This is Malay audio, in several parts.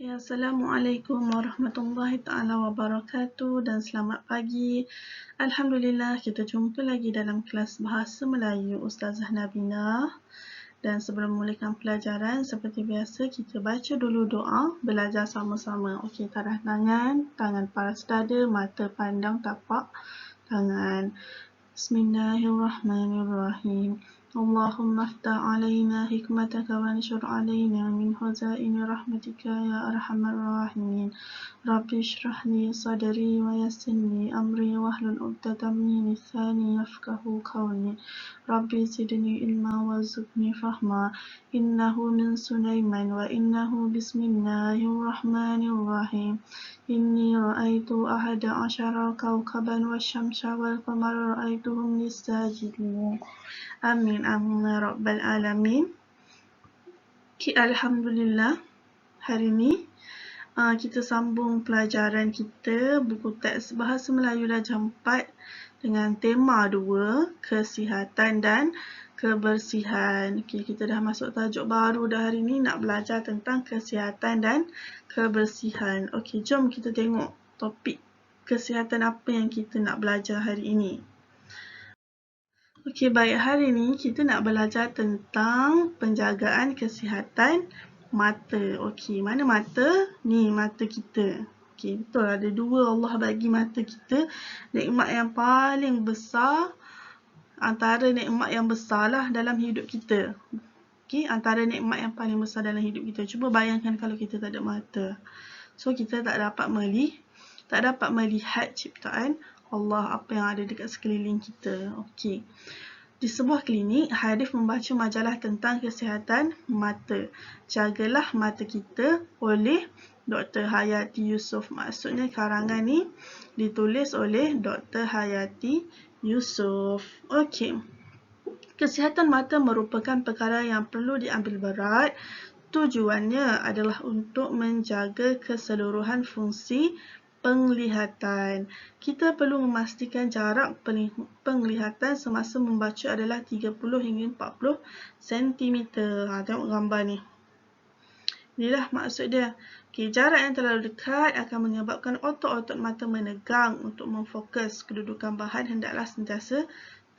Ya, Assalamualaikum warahmatullahi taala wabarakatuh dan selamat pagi. Alhamdulillah kita jumpa lagi dalam kelas Bahasa Melayu Ustazah Nabina. Dan sebelum memulakan pelajaran, seperti biasa kita baca dulu doa, belajar sama-sama. Okey, tadah tangan, tangan paras dada, mata pandang tapak tangan. Bismillahirrahmanirrahim. Allahumma aftah alaina hikmataka wa anshur alaina min khazaini rahmatika ya arhamar rahimin. Rabbi shrah li sadri wa yassir li amri wahlul 'uqdatam min lisani yafqahu qawli. Rabbi zidni ilma warzuqni fahma. Innahu min Sulaiman wa innahu bismillahirrahmanirrahim. Inni ra'aitu ahada asyara kawkaban wasyamsa wal qamara ra'aituhum li sajidin. Amin amin ya rabbal alamin. Alhamdulillah, hari ni kita sambung pelajaran kita buku teks Bahasa Melayu Darjah 4 dengan tema 2, kesihatan dan kebersihan. Okey, kita dah masuk tajuk baru dah hari ni, nak belajar tentang kesihatan dan kebersihan. Okey, jom kita tengok topik kesihatan apa yang kita nak belajar hari ini. Okey, baik, hari ni kita nak belajar tentang penjagaan kesihatan mata. Okey, mana mata? Ni mata kita. Okey, betul ada dua Allah bagi mata kita. Nikmat yang paling besar, antara nikmat yang besarlah dalam hidup kita. Okey, antara nikmat yang paling besar dalam hidup kita. Cuba bayangkan kalau kita tak ada mata. So, kita tak dapat melihat ciptaan Allah, apa yang ada dekat sekeliling kita. Okey. Di sebuah klinik, Harif membaca majalah tentang kesihatan mata. Jagalah mata kita oleh Dr. Hayati Yusof. Maksudnya karangan ni ditulis oleh Dr. Hayati Yusof. Okey. Kesihatan mata merupakan perkara yang perlu diambil berat. Tujuannya adalah untuk menjaga keseluruhan fungsi penglihatan. Kita perlu memastikan jarak penglihatan semasa membaca adalah 30 hingga 40 cm. Tengok gambar ni. Inilah maksud dia. Okay, jarak yang terlalu dekat akan menyebabkan otot-otot mata menegang. Untuk memfokus kedudukan bahan hendaklah sentiasa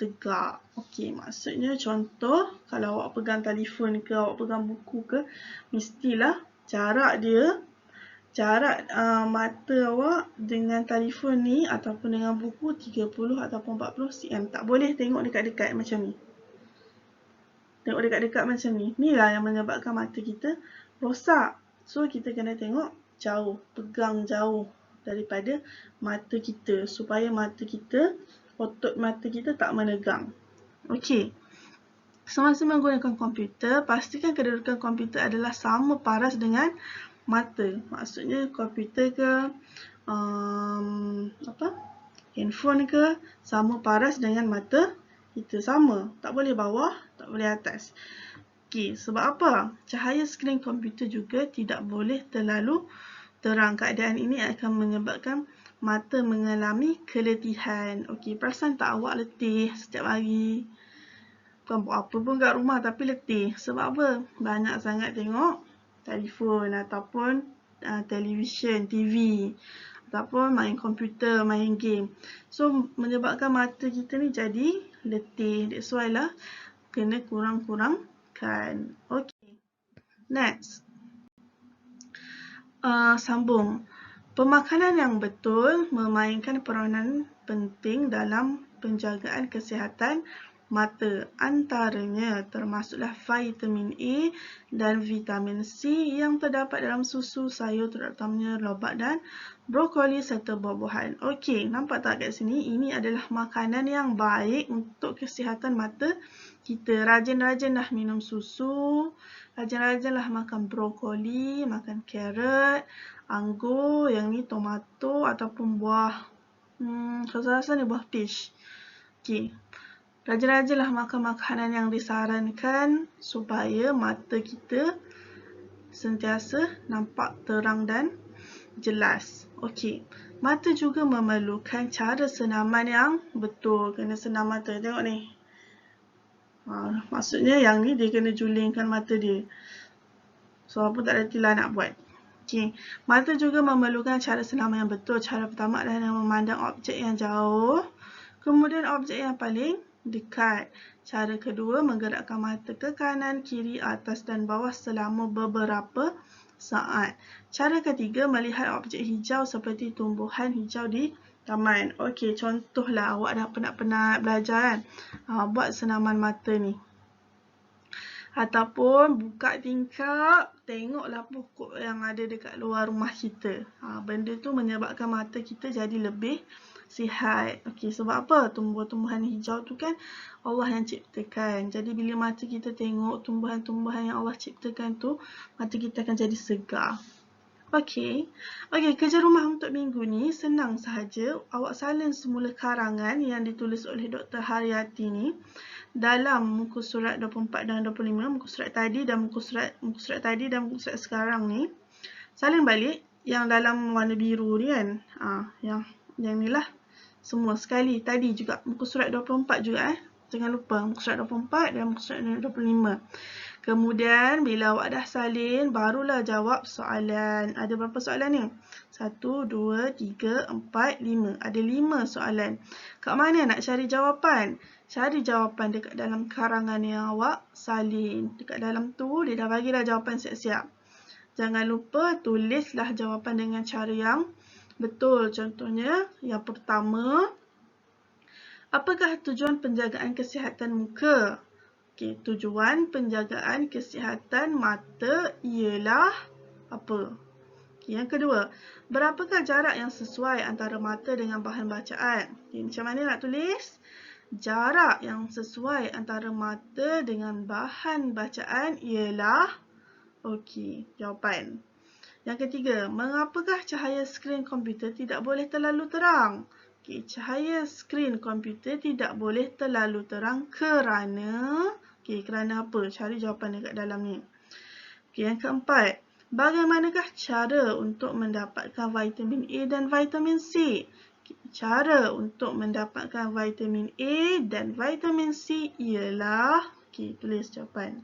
tegak. Okey, maksudnya contoh kalau awak pegang telefon ke, awak pegang buku ke, mestilah jarak mata awak dengan telefon ni ataupun dengan buku 30 ataupun 40 cm. Tak boleh tengok dekat-dekat macam ni. Tengok dekat-dekat macam ni. Inilah yang menyebabkan mata kita rosak. So, kita kena tengok jauh, pegang jauh daripada mata kita supaya otot mata kita tak menegang. Okey. Semasa menggunakan komputer, pastikan kedudukan komputer adalah sama paras dengan mata. Maksudnya komputer ke handphone ke sama paras dengan mata kita, sama. Tak boleh bawah, tak boleh atas. Okey, sebab apa? Cahaya skrin komputer juga tidak boleh terlalu terang. Keadaan ini akan menyebabkan mata mengalami keletihan. Okey, perasan tak awak letih setiap hari? Bukan buat apa pun kat rumah tapi letih. Sebab apa? Banyak sangat tengok telefon ataupun televisyen, TV. Ataupun main komputer, main game. So, menyebabkan mata kita ni jadi letih. That's why lah kena kurang-kurangkan. Okey. Next. Sambung. Pemakanan yang betul memainkan peranan penting dalam penjagaan kesihatan mata. Antaranya termasuklah vitamin A dan vitamin C yang terdapat dalam susu, sayur, terutamanya lobak dan brokoli serta buah-buahan. Okey, nampak tak kat sini? Ini adalah makanan yang baik untuk kesihatan mata kita. Rajin-rajinlah minum susu, rajin-rajinlah makan brokoli, makan carrot, anggur, yang ni tomato ataupun buah rasa-rasa ni buah peach. Okey. Rajin-rajinlah makan makanan yang disarankan supaya mata kita sentiasa nampak terang dan jelas. Okey. Mata juga memerlukan cara senaman yang betul. Kena senam mata. Tengok ni. Maksudnya yang ni dia kena julingkan mata dia. So, apa tak reti lah nak buat. Okey, mata juga memerlukan cara senaman yang betul. Cara pertama adalah memandang objek yang jauh, kemudian objek yang paling dekat. Cara kedua, menggerakkan mata ke kanan, kiri, atas dan bawah selama beberapa saat. Cara ketiga, melihat objek hijau seperti tumbuhan hijau di taman. Okey, contohlah awak dah penat-penat belajar kan? Buat senaman mata ni. Ataupun buka tingkap, tengoklah pokok yang ada dekat luar rumah kita. Benda tu menyebabkan mata kita jadi lebih sihat. Okey, sebab apa? Tumbuh-tumbuhan hijau tu kan Allah yang ciptakan. Jadi bila mata kita tengok tumbuhan-tumbuhan yang Allah ciptakan tu, mata kita akan jadi segar. Okey, kerja rumah untuk minggu ni senang sahaja. Awak salin semula karangan yang ditulis oleh Dr. Haryati ni dalam muka surat 24 dan 25, muka surat tadi dan muka surat tadi dan muka surat sekarang ni. Salin balik yang dalam warna biru ni kan. Yang ni lah. Semua sekali. Tadi juga muka surat 24 juga Jangan lupa muka surat 24 dan muka surat 25. Kemudian bila awak dah salin, barulah jawab soalan. Ada berapa soalan ni? 1, 2, 3, 4, 5. Ada 5 soalan. Kat mana nak cari jawapan? Cari jawapan dekat dalam karangan yang awak salin. Dekat dalam tu, dia dah bagi dah jawapan siap-siap. Jangan lupa tulislah jawapan dengan cara yang betul. Contohnya, yang pertama, apakah tujuan penjagaan kesihatan muka? Okey, tujuan penjagaan kesihatan mata ialah apa? Okey, yang kedua, berapakah jarak yang sesuai antara mata dengan bahan bacaan? Okey, macam mana nak tulis? Jarak yang sesuai antara mata dengan bahan bacaan ialah, okey, jawapan. Yang ketiga, mengapakah cahaya skrin komputer tidak boleh terlalu terang? Okey, cahaya skrin komputer tidak boleh terlalu terang kerana, kerana apa? Cari jawapan dekat dalam ni. Okey, yang keempat, bagaimanakah cara untuk mendapatkan vitamin A dan vitamin C? Cara untuk mendapatkan vitamin A dan vitamin C ialah, tulis jawapan.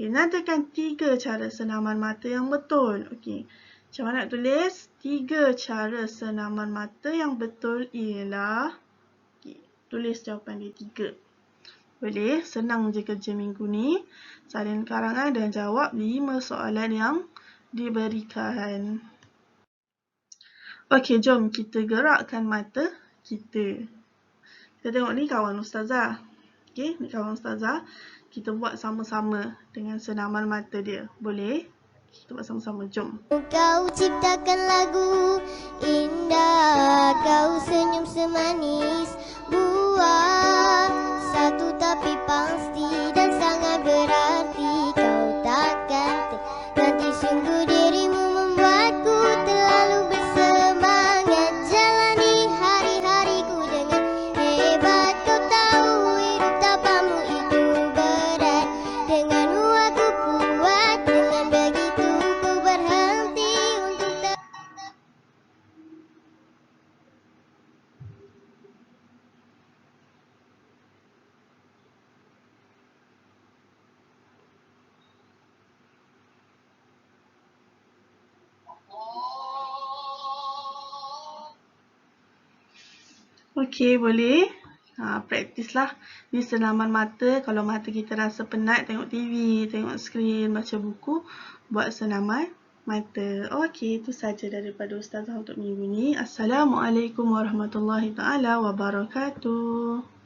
Nyatakan 3 cara senaman mata yang betul. Macam mana nak tulis? 3 cara senaman mata yang betul ialah, tulis jawapan dia 3. Boleh? Senang je kerja minggu ni. Salin karangan dan jawab 5 soalan yang diberikan. Okey, jom kita gerakkan mata kita. Kita tengok ni kawan Ustazah. Okey, ni kawan Ustazah. Kita buat sama-sama dengan senaman mata dia. Boleh? Kita buat sama-sama. Jom. Kau ciptakan lagu indah, kau senyum semanis buah satu tapi pasti dan sangat berarti. Kau takkan ganti, sungguh dirimu membuatku terlalu bersemangat jalani hari-hariku dengan hebat. Kau tahu hidup tanpamu itu berat, denganmu aku kuat, dengan begitu ku berhenti untuk Okey, boleh. Praktis lah. Ni senaman mata. Kalau mata kita rasa penat, tengok TV, tengok skrin, baca buku, buat senaman mata. Okey, itu saja daripada Ustazah untuk minggu ni. Assalamualaikum warahmatullahi taala wabarakatuh.